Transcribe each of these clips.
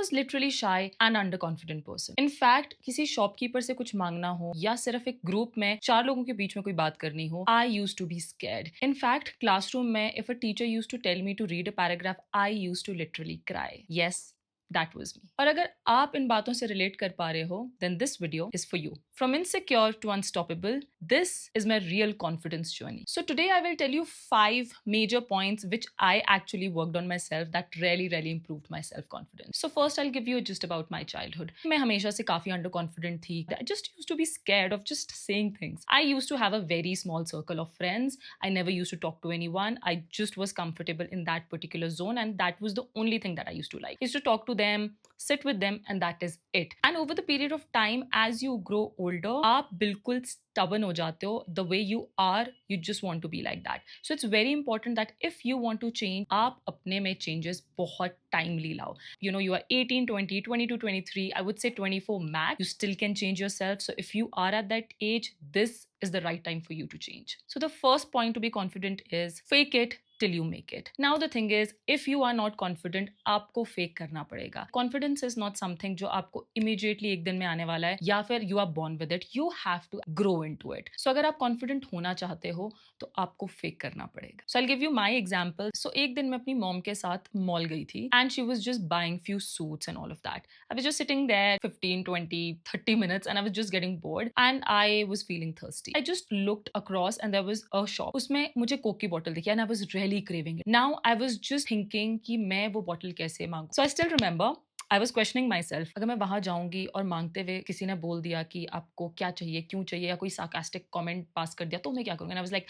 was literally shy and underconfident person. In fact, किसी shopkeeper से कुछ मांगना हो या सिर्फ एक ग्रुप में 4 लोगों के बीच में कोई बात करनी हो, I used to be scared. In fact, classroom में if a teacher used to tell me to read a paragraph, I used to literally cry. Yes, that was me. और अगर आप इन बातों से रिलेट कर पा रहे हो, then this video is for you. From insecure to unstoppable, this is my real confidence journey. So today I will tell you 5 major points which I actually worked on myself that really improved my self-confidence. So first I'll give you a gist about my childhood. मैं हमेशा से काफी underconfident थी. I just used to be scared of just saying things. I used to have a very small circle of friends. I never used to talk to anyone. I just was comfortable in that particular zone, and that was the only thing that I used to like. I used to talk to them, sit with them, and that is it. And over the period of time, as you grow older, आप बिल्कुल stubborn हो जाते हो. The way you are, you just want to be like that. So it's very important that if you want to change, आप अपने में changes बहुत timely लाओ. You know, you are 18, 20, 22, 23, I would say 24 max. You still can change yourself. So if you are at that age, this is the right time for you to change. So the first point to be confident is fake it till you make it. Now the thing is, if you are not confident, आपको fake करना पड़ेगा. Confidence is not something जो आपको immediately एक दिन में आने वाला है या फिर you are born with it. You have to grow into it. So अगर आप confident होना चाहते हो तो आपको fake करना पड़ेगा. So I'll give you my example. So एक दिन मैं अपनी mom के साथ mall गई थी and she was just buying few suits and all of that. I was just sitting there 15, 20, 30 minutes and I was just getting bored and I was feeling thirsty. I just looked across and there was a shop. उसमें मुझे Coke की bottle दिखी and I was really craving it. Now I was just thinking कि मैं वो bottle कैसे मांगूं. So I still remember I was questioning myself. अगर मैं वहां जाऊंगी और मांगते हुए किसी ने बोल दिया कि आपको क्या चाहिए, क्यों चाहिए, या कोई sarcastic comment पास कर दिया तो मैं क्या करूंगी? And I was like,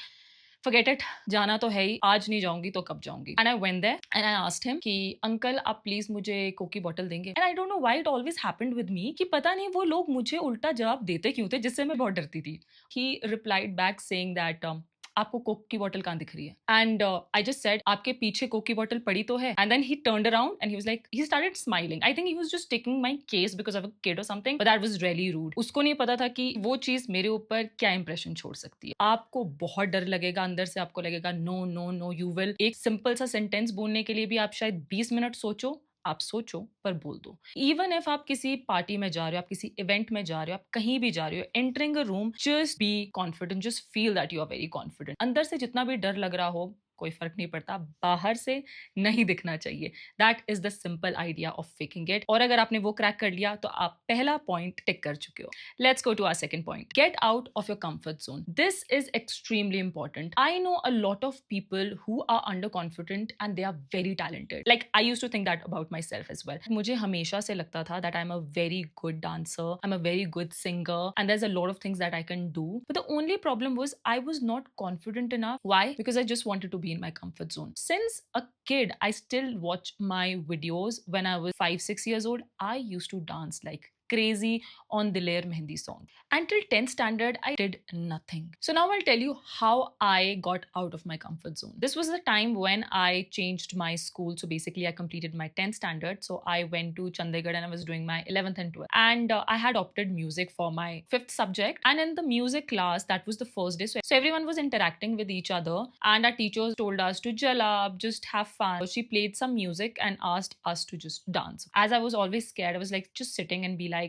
forget it, जाना तो है ही, आज नहीं जाऊंगी तो कब जाऊंगी? And I went there and I asked him कि अंकल आप प्लीज मुझे कोक की बॉटल देंगे? And I don't know why it always happened with me कि पता नहीं वो लोग मुझे उल्टा जवाब देते क्यों थे जिससे मैं बहुत डरती थी. He replied back saying that आपको कोक की बॉटल कहाँ दिख रही है? एंड आई जस्ट सेड आपके पीछे कोक की बॉटल पड़ी तो है. And then he turned around and he was like, he started smiling. I think he was just taking my case because of a kid or something, but that was really rude. उसको नहीं पता था कि वो चीज मेरे ऊपर क्या इंप्रेशन छोड़ सकती है. आपको बहुत डर लगेगा, अंदर से आपको लगेगा no no no, you will. एक सिंपल सा सेंटेंस बोलने के लिए भी आप शायद 20 मिनट सोचो. आप सोचो पर बोल दो. इवन इफ आप किसी पार्टी में जा रहे हो, आप किसी इवेंट में जा रहे हो, आप कहीं भी जा रहे हो, entering a room, just be confident, just feel that you are very confident. अंदर से जितना भी डर लग रहा हो कोई फर्क नहीं पड़ता, बाहर से नहीं दिखना चाहिए. That is the simple idea of faking it. और अगर आपने वो क्रैक कर लिया तो आप पहला पॉइंट टिक कर चुके हो. Let's go to our second point. Get out of your comfort zone. This is extremely important. I know a lot of people who are under confident and they are very talented. Like I used to think that about myself as well. मुझे हमेशा से लगता था that I am a very good dancer, I am a very good singer and there is a lot of things that I can do. But the only problem was I was not confident enough. Why? Because I just wanted to be in my comfort zone. Since a kid, I still watch my videos. When I was 5, 6 years old, I used to dance like crazy on Diler Mehndi song. Until 10th standard, I did nothing. So now I'll tell you how I got out of my comfort zone. This was the time when I changed my school. So basically, I completed my 10th standard. So I went to Chandigarh and I was doing my 11th and 12th. And I had opted music for my 5th subject. And in the music class, that was the first day. So everyone was interacting with each other. And our teachers told us to gel up, just have fun. So she played some music and asked us to just dance. As I was always scared, I was like just sitting and be like,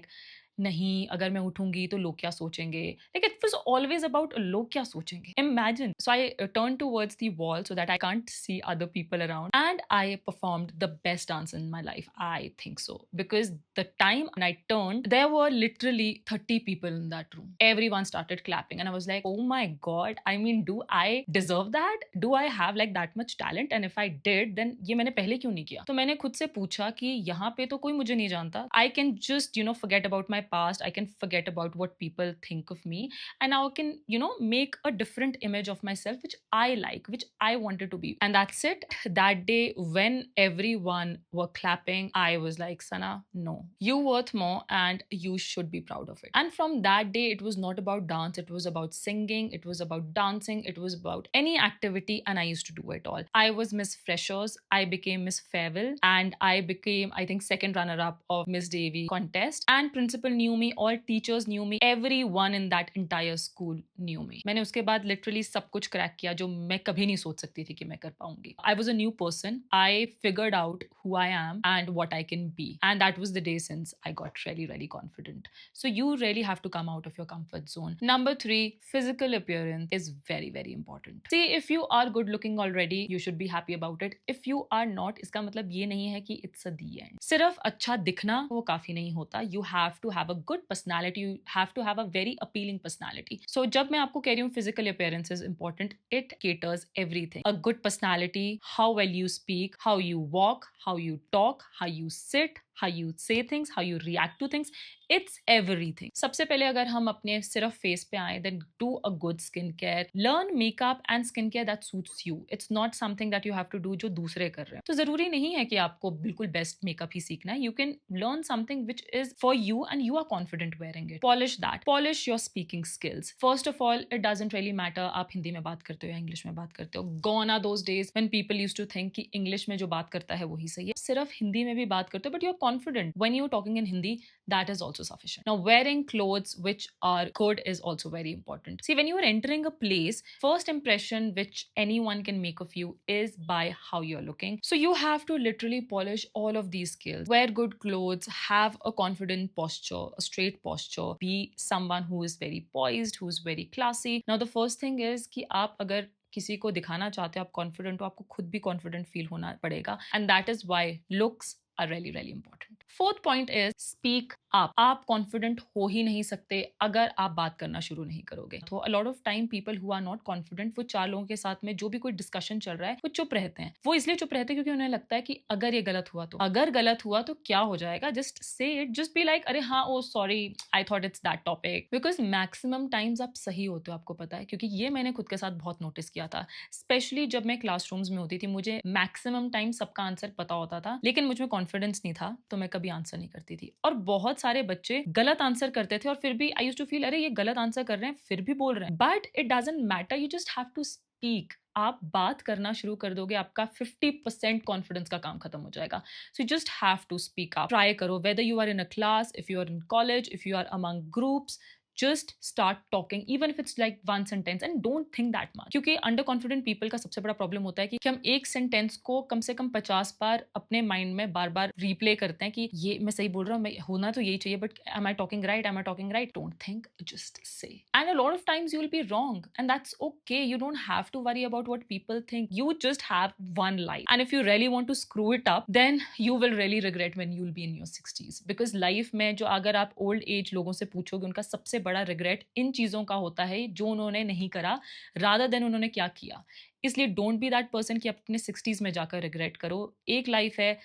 नहीं, अगर मैं उठूंगी तो लोग क्या सोचेंगे. Like it was always about लोग क्या सोचेंगे. Imagine. So I turn towards the wall so that I can't see other people around and I performed the best dance in my life. I think so because the time I turn there were literally 30 people in that room. Everyone started clapping and I was like, oh my god, I mean, do I deserve that? Do I have like that much talent? And if I did, then ये मैंने पहले क्यों नहीं किया? तो मैंने खुद से पूछा कि यहाँ पे तो कोई मुझे नहीं जानता. I can just, you know, forget about my past. I can forget about what people think of me, and now I can, you know, make a different image of myself which I like, which I wanted to be. And that's it. That day when everyone were clapping, I was like, Sana, no, you worth more and you should be proud of it. And from that day it was not about dance, it was about singing, it was about dancing, it was about any activity, and I used to do it all. I was Miss Freshers, I became Miss Fairville, and I became, I think, second runner up of Miss Davy contest. And principal knew me, all teachers knew me, everyone in that entire entire school knew me. मैंने उसके बाद literally सब कुछ crack किया जो मैं कभी नहीं सोच सकती थी कि मैं कर पाऊंगी. I was a new person. I figured out who I am and what I can be. And that was the day since I got really, really confident. So you really have to come out of your comfort zone. Number 3, physical appearance is very, very important. See, if you are good looking already, you should be happy about it. If you are not, इसका मतलब ये नहीं है कि it's a the end. सिर्फ अच्छा दिखना वो काफी नहीं होता. You have to have a good personality. You have to have a very appealing personality. So जब मैं आपको कह रही हूँ physical appearance is important, it caters everything. A good personality, how well you speak, how you walk, how you talk, how you sit, how you say things, how you react to things, it's everything. सबसे पहले अगर हम अपने सिर्फ face पे आए, then do a good skin care. Learn makeup and skin care that suits you. It's not something that you have to do जो दूसरे कर रहे हैं. तो जरूरी नहीं है कि आपको बिल्कुल बेस्ट मेकअप ही सीखना है. You can learn something which is for you and you are confident wearing it. Polish that. Polish your speaking skills. First of all, it doesn't really matter आप हिंदी में बात करते हो या इंग्लिश में बात करते हो. Gone are those days when people used to think कि इंग्लिश में जो बात करता है वही सही है. सिर्फ हिंदी में भी बात करते हो but you're confident when you're talking in Hindi, that is also sufficient. Now, wearing clothes which are good is also very important. See, when you are entering a place, first impression which anyone can make of you is by how you're looking. So you have to literally polish all of these skills. Wear good clothes, have a confident posture, a straight posture, be someone who is very poised, who is very classy. Now, the first thing is कि आप अगर किसी को दिखाना चाहते हो आप confident हो, आपको खुद भी कॉन्फिडेंट फील होना पड़ेगा. And that is why looks are really, really important. Fourth point is speak up. आप confident हो ही नहीं सकते अगर आप बात करना शुरू नहीं करोगे. तो a lot of time people who are not confident वो 4 लोगों के साथ में जो भी कोई discussion चल रहा है वो चुप रहते हैं. वो इसलिए चुप रहते हैं क्योंकि उन्हें लगता है कि अगर ये गलत हुआ तो अगर गलत हुआ तो क्या हो जाएगा. Just say it. Just be like अरे हाँ oh sorry I thought it's that topic. Because maximum times आप सही होते हो, आपको पता है, क्योंकि ये मैंने खुद के साथ बहुत नोटिस किया था. स्पेशली जब मैं क्लासरूम्स में होती थी मुझे मैक्सिमम टाइम सबका आंसर पता होता था लेकिन मुझ में कॉन्फिडेंस नहीं था तो मैं कभी आंसर नहीं करती थी. और बहुत सारे बच्चे गलत आंसर करते थे और फिर भी आई यूज्ड टू फील अरे ये गलत आंसर कर रहे हैं फिर भी बोल रहे हैं. But it doesn't matter, you just have to speak. आप बात करना शुरू कर दोगे आपका 50% कॉन्फिडेंस का काम खत्म हो जाएगा. So you just have to speak up. Try करो whether you are in a class, if you are in college, if you are among groups, just start talking even if it's like one sentence and don't think that much. क्योंकि under confident people का सबसे बड़ा problem होता है कि हम एक sentence को कम से कम 50 बार अपने माइंड में बार बार रिप्ले करते हैं कि ये मैं सही बोल रहा हूँ, मैं होना तो यही चाहिए but am I talking right, am I talking right? Don't think, just say. And a lot of times you will be wrong and that's okay. You don't have to worry about what people think. You just have one life and if you really want to screw it up then you will really regret when you'll be in your 60s. Because life में जो अगर आप old age लोगों से पूछोगे उनका सबसे बड़ा रिग्रेट इन चीजों का होता है जो उन्होंने नहीं करा रादर देन उन्होंने क्या किया. इसलिए डोंट बी दैट पर्सन कि अपने 60s में जाकर रिग्रेट करो. एक लाइफ है,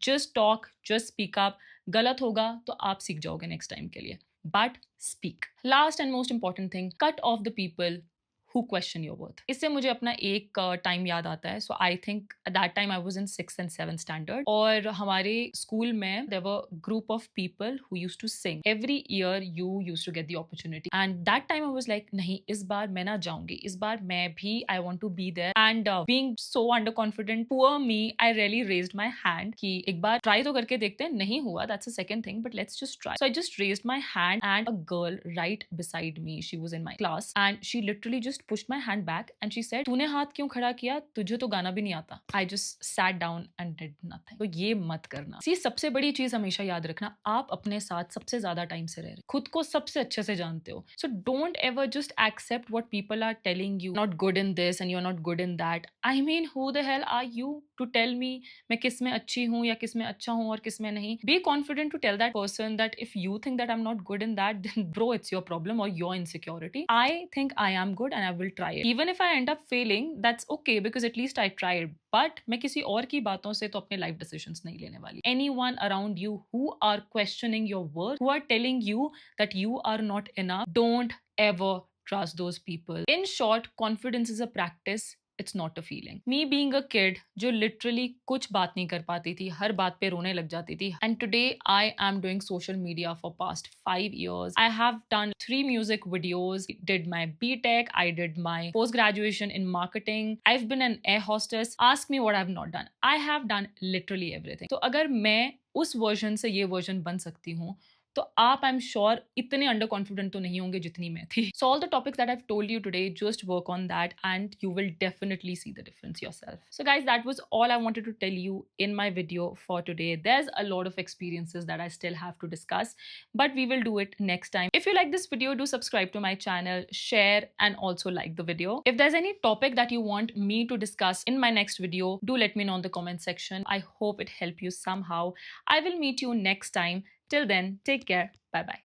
just talk, just speak up. गलत होगा तो आप सीख जाओगे नेक्स्ट टाइम के लिए, but speak. Last and most important thing, cut off the people who question your worth. इससे मुझे अपना एक टाइम याद आता है. So I think that time I was in 6th and 7th standard और हमारे स्कूल में there were group of people who used to sing. Every year you used to get the opportunity and that time I was like नहीं इस बार मैं ना जाऊंगी, इस बार मैं भी I want to be there. And being so under confident, poor me, I really raised my hand कि एक बार ट्राई तो करके देखते हैं. नहीं हुआ, that's a second thing, but let's just try. So I just raised my hand and a girl right beside me, she was in my class and she literally just pushed my hand back and she said तूने हाथ क्यों खड़ा किया, तुझे तो गाना भी नहीं आता. I just sat down and did nothing. तो ये मत करना. सी सबसे बड़ी चीज हमेशा याद रखना, आप अपने साथ सबसे ज्यादा टाइम से रह रहे, खुद को सबसे अच्छे से जानते हो. So don't ever just accept what people are telling you, not good in this and you're not good in that. I mean, who the hell are you to tell me मैं किस में अच्छी हूँ या किस में अच्छा हूँ और किस में नहीं. Be confident to tell that person that if you think that I'm not good in that, then bro, it's your problem or your insecurity. I think I am good and I will try it. Even if I end up failing, that's okay because at least I tried. But मैं किसी और की बातों से तो अपने life decisions नहीं लेने वाली. Anyone around you who are questioning your worth, who are telling you that you are not enough, don't ever trust those people. In short, confidence is a practice. It's not a feeling. Me being a kid जो literally कुछ बात नहीं कर पाती थी, हर बात पे रोने लग जाती थी. And today I am doing social media for past 5 years. I have done 3 music videos, did my BTech, I did my post-graduation in marketing. I've been an air hostess. Ask me what I've not done. I have done literally everything. तो अगर मैं उस version से ये version बन सकती हूँ तो आप आई एम श्योर इतने अंडर कॉन्फिडेंट तो नहीं होंगे जितनी मैं थी. So all the topics that I've told you today, just work on that and you will definitely see the difference yourself. So guys, that was all I wanted to tell you in my video for today. There's a lot of experiences that I still have to discuss, but we will do it next time. If you like this video, do subscribe to my channel, share, and also like the video. If there's any topic that you want me to discuss in my next video, do let me know in the comment section. I hope it helped you somehow. I will meet you next time. Till then, take care. Bye bye.